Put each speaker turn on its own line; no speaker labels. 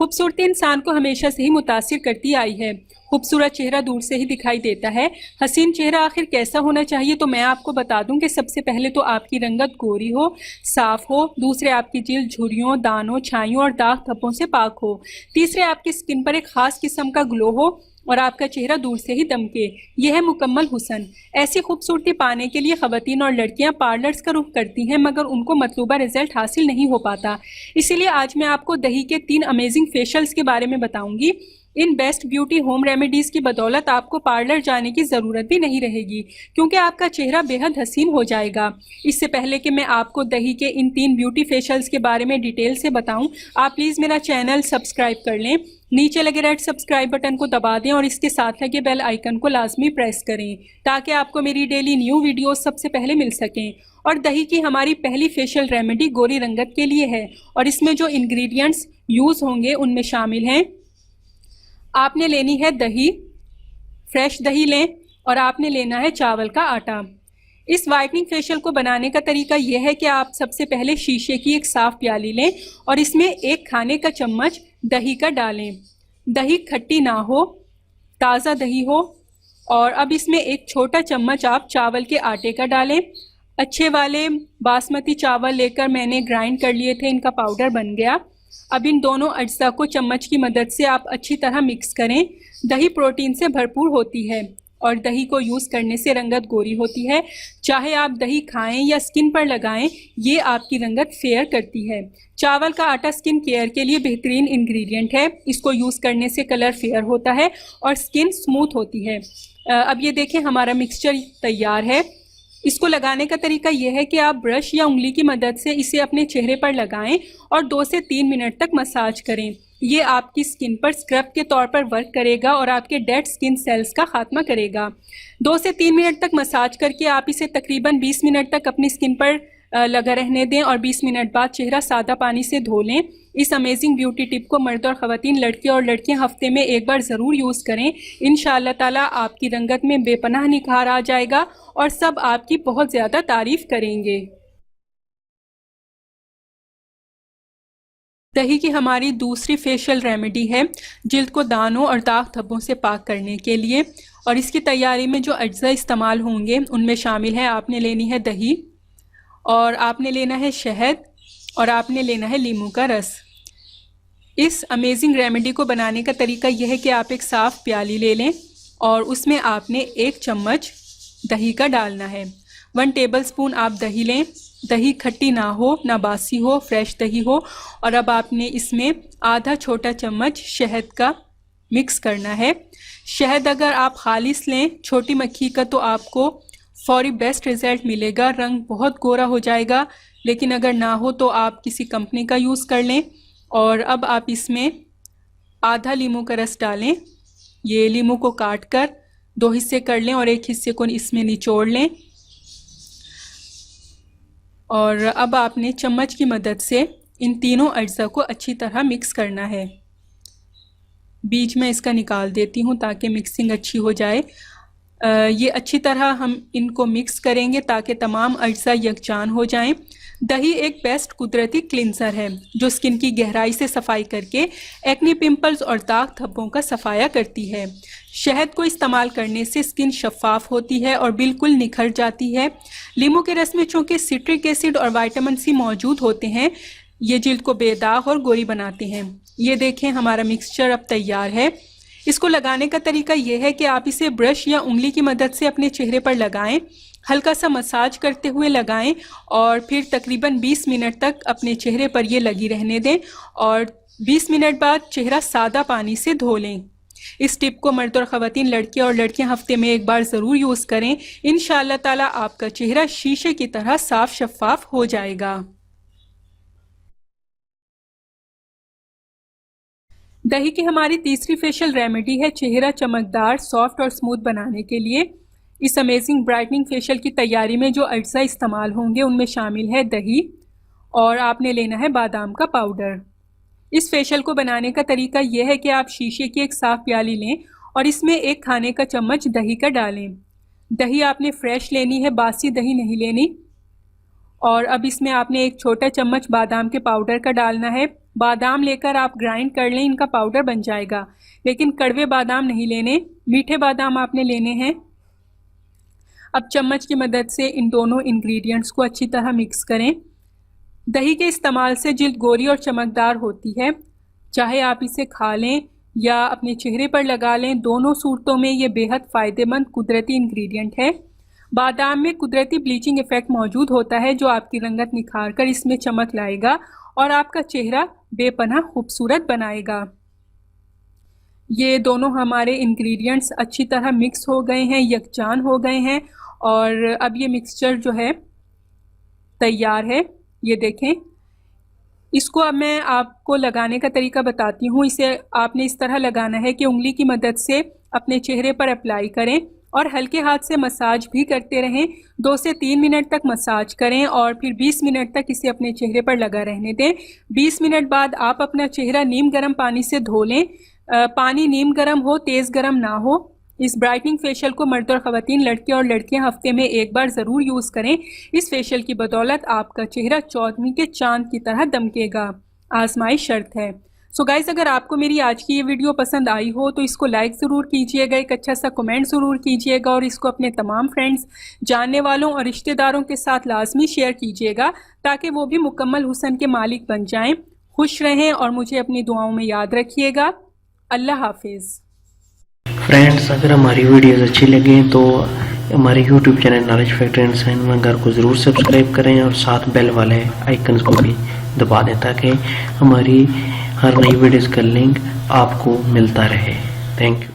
खूबसूरती इंसान को हमेशा से ही मुतासिर करती आई है। खूबसूरत चेहरा दूर से ही दिखाई देता है। हसीन चेहरा आखिर कैसा होना चाहिए, तो मैं आपको बता दूं कि सबसे पहले तो आपकी रंगत गोरी हो, साफ हो। दूसरे, आपकी जिल्द झुर्रियों, दानों, छाइयों और दाग धब्बों से पाक हो। तीसरे, आपकी स्किन पर एक खास किस्म का ग्लो हो और आपका चेहरा दूर से ही दमके। यह है मुकम्मल हुस्न। ऐसी खूबसूरती पाने के लिए ख़वातीन और लड़कियां पार्लर्स का रुख करती हैं, मगर उनको मतलूबा रिजल्ट हासिल नहीं हो पाता। इसीलिए आज मैं आपको दही के 3 अमेजिंग फेशियल्स के बारे में बताऊंगी। In best beauty home remedies की बदौलत आपको पार्लर जाने की ज़रूरत भी नहीं रहेगी, क्योंकि आपका चेहरा बेहद हसीन हो जाएगा। इससे पहले कि मैं आपको दही के इन 3 ब्यूटी फेशियल्स के बारे में डिटेल से बताऊं, आप प्लीज़ मेरा चैनल सब्सक्राइब कर लें। नीचे लगे रेड सब्सक्राइब बटन को दबा दें और इसके साथ लगे बेल आइकन को लाजमी प्रेस करें, ताकि आपको मेरी डेली न्यू वीडियोस सबसे पहले मिल सकें। और दही की हमारी पहली फेशियल रेमेडी गोरी रंगत के लिए है, और इसमें जो इंग्रेडिएंट्स यूज़ होंगे उनमें शामिल हैं, आपने लेनी है दही, फ्रेश दही लें, और आपने लेना है चावल का आटा। इस वाइटनिंग फेशियल को बनाने का तरीका यह है कि आप सबसे पहले शीशे की एक साफ़ प्याली लें और इसमें 1 खाने का चम्मच दही का डालें। दही खट्टी ना हो, ताज़ा दही हो। और अब इसमें 1 छोटा चम्मच आप चावल के आटे का डालें। अच्छे वाले बासमती चावल लेकर मैंने ग्राइंड कर लिए थे, इनका पाउडर बन गया। अब इन दोनों अज्जा को चम्मच की मदद से आप अच्छी तरह मिक्स करें। दही प्रोटीन से भरपूर होती है और दही को यूज़ करने से रंगत गोरी होती है। चाहे आप दही खाएं या स्किन पर लगाएं, ये आपकी रंगत फेयर करती है। चावल का आटा स्किन केयर के लिए बेहतरीन इंग्रेडिएंट है। इसको यूज़ करने से कलर फेयर होता है और स्किन स्मूथ होती है। अब ये देखें, हमारा मिक्सचर तैयार है। इसको लगाने का तरीका यह है कि आप ब्रश या उंगली की मदद से इसे अपने चेहरे पर लगाएं और 2 से 3 मिनट तक मसाज करें। ये आपकी स्किन पर स्क्रब के तौर पर वर्क करेगा और आपके डेड स्किन सेल्स का खात्मा करेगा। 2 से 3 मिनट तक मसाज करके आप इसे तकरीबन 20 मिनट तक अपनी स्किन पर लगा रहने दें और 20 मिनट बाद चेहरा सादा पानी से धो लें। इस अमेजिंग ब्यूटी टिप को मर्द और ख़वातीन, लड़के और लड़कियां हफ्ते में एक बार ज़रूर यूज़ करें। इंशाअल्लाह ताला आपकी रंगत में बेपनाह निखार आ जाएगा और सब आपकी बहुत ज़्यादा तारीफ़ करेंगे। दही की हमारी दूसरी फेशियल रेमेडी है जिल्द को दानों और दाग धब्बों से पाक करने के लिए, और इसकी तैयारी में जो अज्जा इस्तेमाल होंगे उनमें शामिल है, आपने लेनी है दही, और आपने लेना है शहद, और आपने लेना है नींबू का रस। इस अमेजिंग रेमेडी को बनाने का तरीका यह है कि आप एक साफ़ प्याली ले लें और उसमें आपने 1 चम्मच दही का डालना है। 1 टेबलस्पून आप दही लें। दही खट्टी ना हो, ना बासी हो, फ्रेश दही हो। और अब आपने इसमें आधा छोटा चम्मच शहद का मिक्स करना है। शहद अगर आप खालिस लें, छोटी मक्खी का, तो आपको फौरी बेस्ट रिज़ल्ट मिलेगा, रंग बहुत गोरा हो जाएगा। लेकिन अगर ना हो तो आप किसी कंपनी का यूज़ कर लें। और अब आप इसमें आधा नींबू का रस डालें। ये नींबू को काट कर 2 हिस्से कर लें और 1 हिस्से को इसमें निचोड़ लें। और अब आपने चम्मच की मदद से इन तीनों अज्जा को अच्छी तरह मिक्स करना है। बीच में इसका निकाल देती हूँ ताकि मिक्सिंग अच्छी हो जाए। ये अच्छी तरह हम इनको मिक्स करेंगे ताकि तमाम अज्जा यकजान हो जाएं। दही एक बेस्ट कुदरती क्लिनसर है जो स्किन की गहराई से सफाई करके एक्ने, पिंपल्स और दाग धब्बों का सफाया करती है। शहद को इस्तेमाल करने से स्किन शफाफ होती है और बिल्कुल निखर जाती है। नींबू के रस में चूँकि सिट्रिक एसिड और विटामिन सी मौजूद होते हैं, ये जिल्द को बेदाग और गोरी बनाते हैं। ये देखें, हमारा मिक्सचर अब तैयार है। इसको लगाने का तरीका यह है कि आप इसे ब्रश या उंगली की मदद से अपने चेहरे पर लगाएं, हल्का सा मसाज करते हुए लगाएं और फिर तकरीबन 20 मिनट तक अपने चेहरे पर ये लगी रहने दें और 20 मिनट बाद चेहरा सादा पानी से धो लें। इस टिप को मर्द और ख़वातीन, लड़के और लड़कियां हफ्ते में एक बार ज़रूर यूज़ करें। इंशाअल्लाह ताला आपका चेहरा शीशे की तरह साफ शफाफ हो जाएगा। दही की हमारी तीसरी फेशियल रेमेडी है चेहरा चमकदार, सॉफ्ट और स्मूथ बनाने के लिए। इस अमेजिंग ब्राइटनिंग फेशियल की तैयारी में जो अज्जा इस्तेमाल होंगे उनमें शामिल है दही, और आपने लेना है बादाम का पाउडर। इस फेशियल को बनाने का तरीका यह है कि आप शीशे की एक साफ़ प्याली लें और इसमें 1 खाने का चम्मच दही का डालें। दही आपने फ्रेश लेनी है, बासी दही नहीं लेनी। और अब इसमें आपने 1 छोटा चम्मच बादाम के पाउडर का डालना है। बादाम लेकर आप ग्राइंड कर लें, इनका पाउडर बन जाएगा। लेकिन कड़वे बादाम नहीं लेने, मीठे बादाम आपने लेने हैं। अब चम्मच की मदद से इन दोनों इंग्रेडिएंट्स को अच्छी तरह मिक्स करें। दही के इस्तेमाल से जिल्द गोरी और चमकदार होती है। चाहे आप इसे खा लें या अपने चेहरे पर लगा लें, दोनों सूरतों में ये बेहद फ़ायदेमंद कुदरती इंग्रेडिएंट है। बादाम में कुदरती ब्लीचिंग इफ़ेक्ट मौजूद होता है जो आपकी रंगत निखार कर इसमें चमक लाएगा और आपका चेहरा बेपनाह खूबसूरत बनाएगा। ये दोनों हमारे इंग्रेडिएंट्स अच्छी तरह मिक्स हो गए हैं, यकजान हो गए हैं और अब ये मिक्सचर जो है तैयार है। ये देखें, इसको अब मैं आपको लगाने का तरीका बताती हूँ। इसे आपने इस तरह लगाना है कि उंगली की मदद से अपने चेहरे पर अप्लाई करें और हल्के हाथ से मसाज भी करते रहें। 2 से 3 मिनट तक मसाज करें और फिर 20 मिनट तक इसे अपने चेहरे पर लगा रहने दें। 20 मिनट बाद आप अपना चेहरा नीम गर्म पानी से धो लें। पानी नीम गर्म हो, तेज़ गर्म ना हो। इस ब्राइटनिंग फेशियल को मर्द और ख़वातीन, लड़के और लड़कियां हफ्ते में एक बार ज़रूर यूज़ करें। इस फेशियल की बदौलत आपका चेहरा चौदहवीं के चांद की तरह दमकेगा। आजमाइश शर्त है। सो गाइस, अगर आपको मेरी आज की ये वीडियो पसंद आई हो तो इसको लाइक ज़रूर कीजिएगा, एक अच्छा सा कमेंट ज़रूर कीजिएगा और इसको अपने तमाम फ्रेंड्स, जानने वालों और रिश्तेदारों के साथ लाजमी शेयर कीजिएगा ताकि वो भी मुकम्मल हुस्न के मालिक बन जाएं। खुश रहें और मुझे अपनी दुआओं में याद रखिएगा। अल्लाह हाफिज़।
फ्रेंड्स, अगर हमारी वीडियोस अच्छी लगें तो हमारे YouTube channel knowledge factory and sign घर को ज़रूर सब्सक्राइब करें और साथ बेल वाले आइकन्स को भी दबा दें ताकि हमारी हर नई वीडियोस का लिंक आपको मिलता रहे। Thank you.